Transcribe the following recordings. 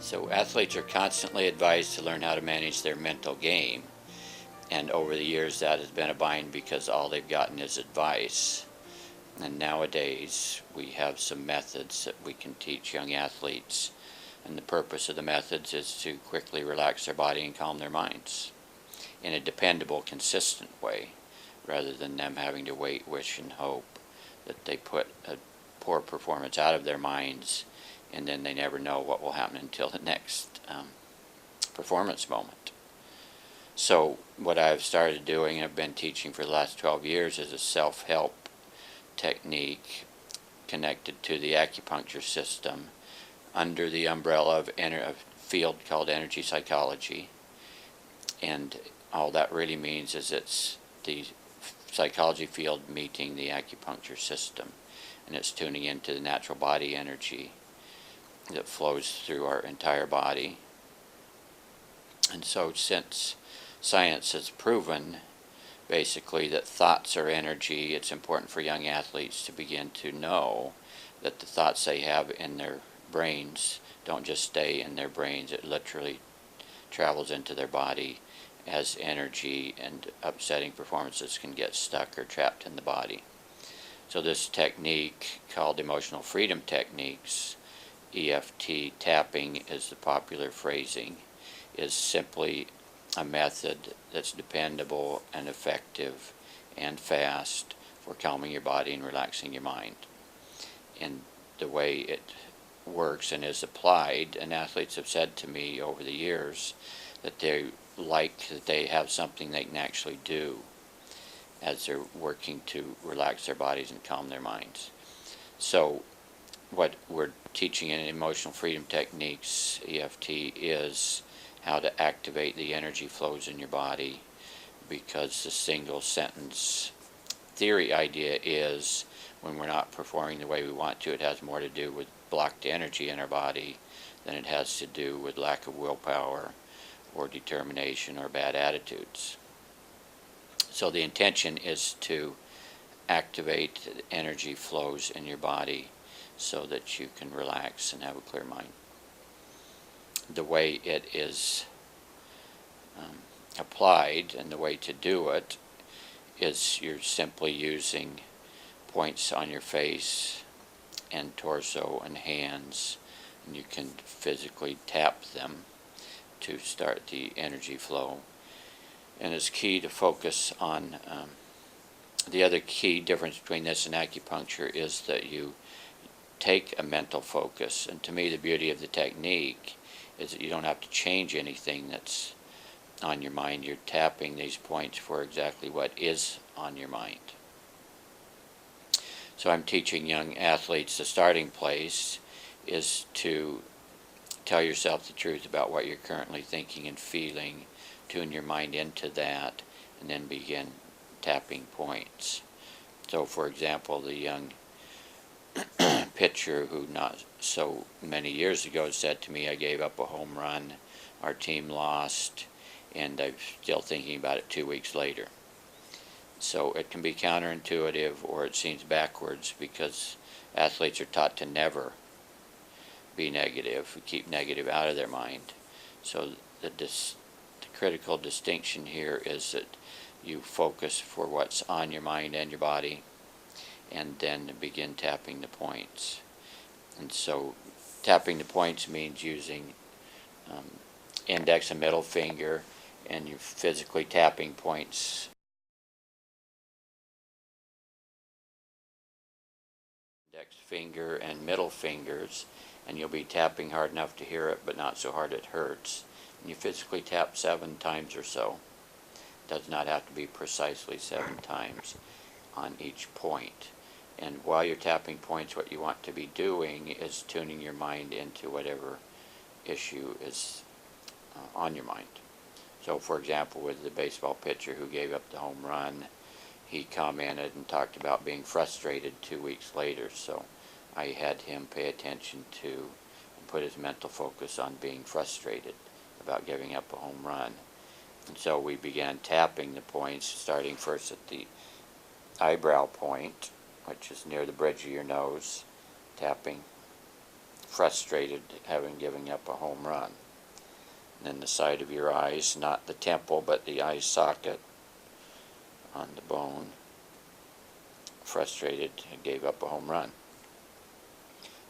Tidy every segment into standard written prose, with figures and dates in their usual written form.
So athletes are constantly advised to learn how to manage their mental game. And over the years that has been a bind because all they've gotten is advice. And nowadays we have some methods that we can teach young athletes. And the purpose of the methods is to quickly relax their body and calm their minds in a dependable, consistent way, rather than them having to wait, wish, and hope that they put a poor performance out of their minds and then they never know what will happen until the next performance moment. So what I've started doing and I've been teaching for the last 12 years is a self-help technique connected to the acupuncture system under the umbrella of a field called energy psychology. And all that really means is it's the psychology field meeting the acupuncture system, and it's tuning into the natural body energy that flows through our entire body. And so since science has proven basically that thoughts are energy, it's important for young athletes to begin to know that the thoughts they have in their brains don't just stay in their brains, it literally travels into their body as energy, and upsetting performances can get stuck or trapped in the body. So this technique, called emotional freedom techniques, EFT tapping is the popular phrasing, is simply a method that's dependable and effective and fast for calming your body and relaxing your mind. And the way it works and is applied, and athletes have said to me over the years that they like that they have something they can actually do as they're working to relax their bodies and calm their minds. So what we're teaching in emotional freedom techniques, EFT, is how to activate the energy flows in your body, because the single sentence theory idea is when we're not performing the way we want to, it has more to do with blocked energy in our body than it has to do with lack of willpower or determination or bad attitudes. So the intention is to activate the energy flows in your body so that you can relax and have a clear mind. The way it is applied and the way to do it is you're simply using points on your face and torso and hands, and you can physically tap them to start the energy flow. And it's key to focus on the other key difference between this and acupuncture is that you take a mental focus. And to me, the beauty of the technique is that you don't have to change anything that's on your mind. You're tapping these points for exactly what is on your mind. So I'm teaching young athletes the starting place is to tell yourself the truth about what you're currently thinking and feeling, tune your mind into that, and then begin tapping points. So for example, the young pitcher who not so many years ago said to me, I gave up a home run, our team lost, and I'm still thinking about it 2 weeks later. So it can be counterintuitive, or it seems backwards, because athletes are taught to never be negative, keep negative out of their mind. So the critical distinction here is that you focus for what's on your mind and your body, and then begin tapping the points. And so tapping the points means using index and middle finger, and you're physically tapping points. Index finger and middle fingers, and you'll be tapping hard enough to hear it, but not so hard it hurts. And you physically tap 7 times or so. It does not have to be precisely 7 times on each point. And while you're tapping points, what you want to be doing is tuning your mind into whatever issue is on your mind. So for example, with the baseball pitcher who gave up the home run, he commented and talked about being frustrated 2 weeks later. So I had him pay attention to and put his mental focus on being frustrated about giving up a home run. And so we began tapping the points, starting first at the eyebrow point, which is near the bridge of your nose, tapping frustrated having given up a home run. And then the side of your eyes, not the temple, but the eye socket on the bone, frustrated and gave up a home run.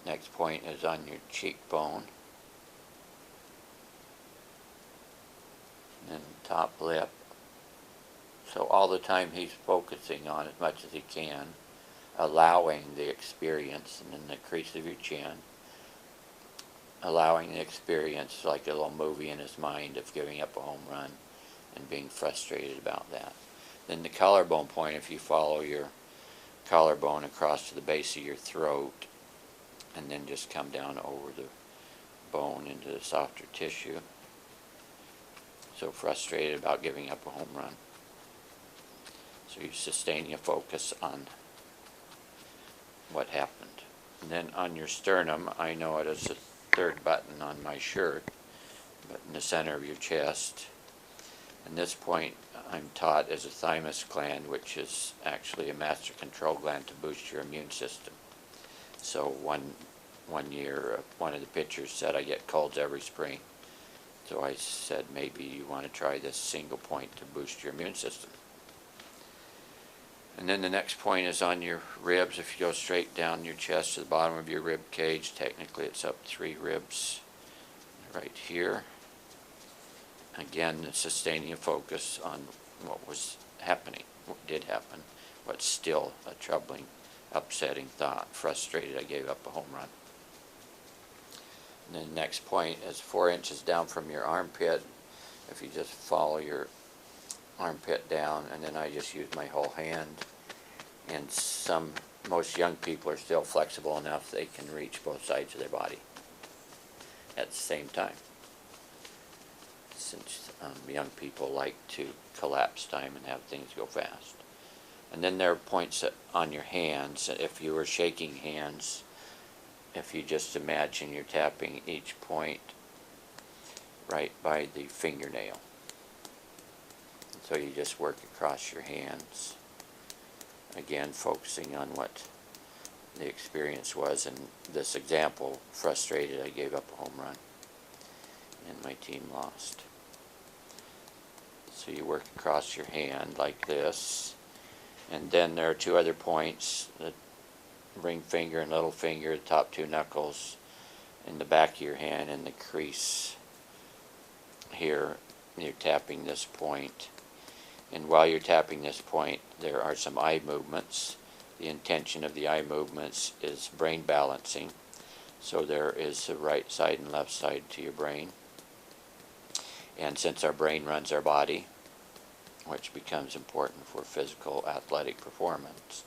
Next point is on your cheekbone. And then top lip. So all the time he's focusing on as much as he can, allowing the experience, and then the crease of your chin, allowing the experience, like a little movie in his mind of giving up a home run and being frustrated about that. Then the collarbone point, if you follow your collarbone across to the base of your throat and then just come down over the bone into the softer tissue. So frustrated about giving up a home run. So you're sustaining a focus on what happened. And then on your sternum, I know it as the third button on my shirt, but in the center of your chest. And this point I'm taught is a thymus gland, which is actually a master control gland to boost your immune system. So one year, one of the pitchers said I get colds every spring. So I said, maybe you want to try this single point to boost your immune system. And then the next point is on your ribs. If you go straight down your chest to the bottom of your rib cage, technically it's up 3 ribs right here. Again, it's sustaining a focus on what was happening, what did happen, what's still a troubling, upsetting thought. Frustrated, I gave up a home run. And then the next point is 4 inches down from your armpit. If you just follow your armpit down, and then I just use my whole hand. And most young people are still flexible enough they can reach both sides of their body at the same time. Since young people like to collapse time and have things go fast. And then there are points on your hands. If you were shaking hands, if you just imagine you're tapping each point right by the fingernail. So you just work across your hands, again focusing on what the experience was. In this example, frustrated, I gave up a home run and my team lost. So you work across your hand like this, and then there are 2 other points, the ring finger and little finger, the top 2 knuckles in the back of your hand, and the crease here. You're tapping this point. And while you're tapping this point, there are some eye movements. The intention of the eye movements is brain balancing. So there is the right side and left side to your brain. And since our brain runs our body, which becomes important for physical athletic performance,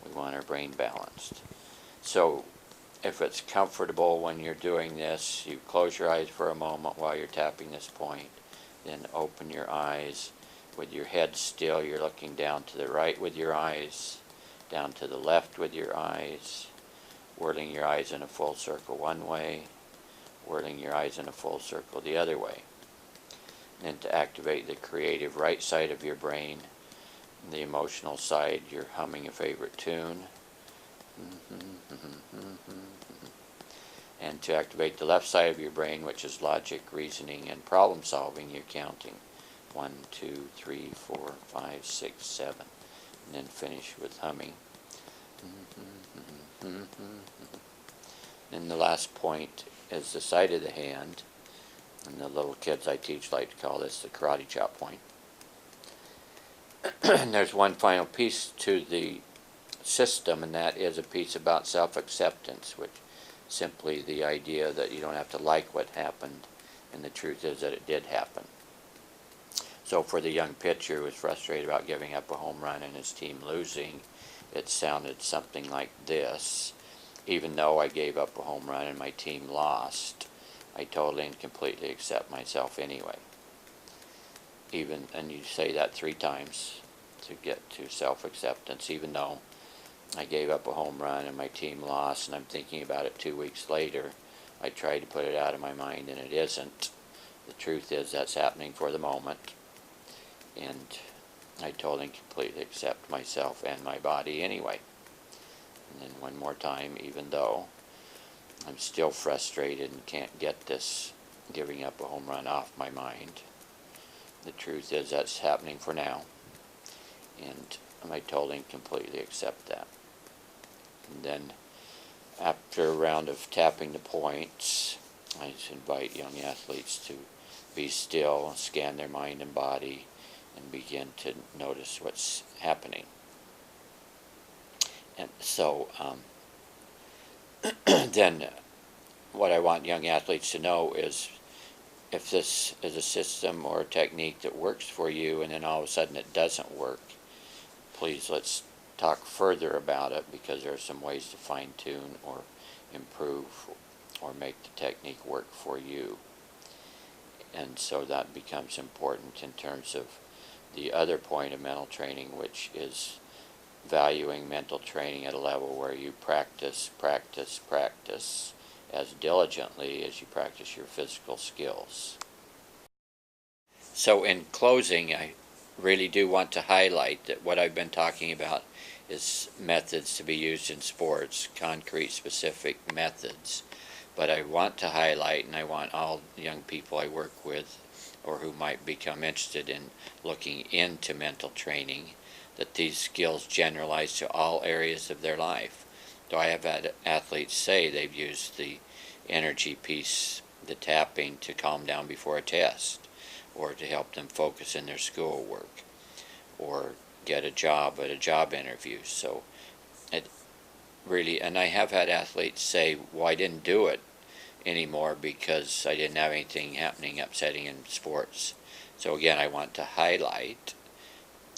we want our brain balanced. So if it's comfortable when you're doing this, you close your eyes for a moment while you're tapping this point, then open your eyes. With your head still, you're looking down to the right with your eyes, down to the left with your eyes, whirling your eyes in a full circle one way, whirling your eyes in a full circle the other way. And to activate the creative right side of your brain, the emotional side, you're humming a favorite tune. And to activate the left side of your brain, which is logic, reasoning, and problem solving, you're counting 1, 2, 3, 4, 5, 6, 7, and then finish with humming. And the last point is the side of the hand, and the little kids I teach like to call this the karate chop point. And there's one final piece to the system, and that is a piece about self-acceptance, which simply the idea that you don't have to like what happened, and the truth is that it did happen. So for the young pitcher who was frustrated about giving up a home run and his team losing, it sounded something like this. Even though I gave up a home run and my team lost, I totally and completely accept myself anyway. And you say that 3 times to get to self-acceptance. Even though I gave up a home run and my team lost, and I'm thinking about it 2 weeks later, I tried to put it out of my mind and it isn't. The truth is that's happening for the moment, and I totally and completely accept myself and my body anyway. And then one more time, even though I'm still frustrated and can't get this giving up a home run off my mind. The truth is that's happening for now, and I totally and completely accept that. And then after a round of tapping the points, I just invite young athletes to be still, scan their mind and body, and begin to notice what's happening. And so then what I want young athletes to know is, if this is a system or a technique that works for you and then all of a sudden it doesn't work, please let's talk further about it, because there are some ways to fine-tune or improve or make the technique work for you. And so that becomes important in terms of the other point of mental training, which is valuing mental training at a level where you practice as diligently as you practice your physical skills. So in closing, I really do want to highlight that what I've been talking about is methods to be used in sports, concrete specific methods. But I want to highlight, and I want all young people I work with or who might become interested in looking into mental training, that these skills generalize to all areas of their life. So I have had athletes say they've used the energy piece, the tapping, to calm down before a test, or to help them focus in their schoolwork, or get a job at a job interview. So it really, and I have had athletes say, well, I didn't do it anymore because I didn't have anything happening upsetting in sports. So again, I want to highlight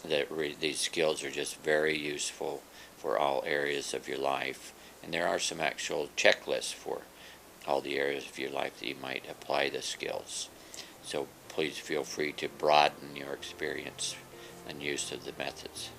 that these skills are just very useful for all areas of your life, and there are some actual checklists for all the areas of your life that you might apply the skills. So please feel free to broaden your experience and use of the methods.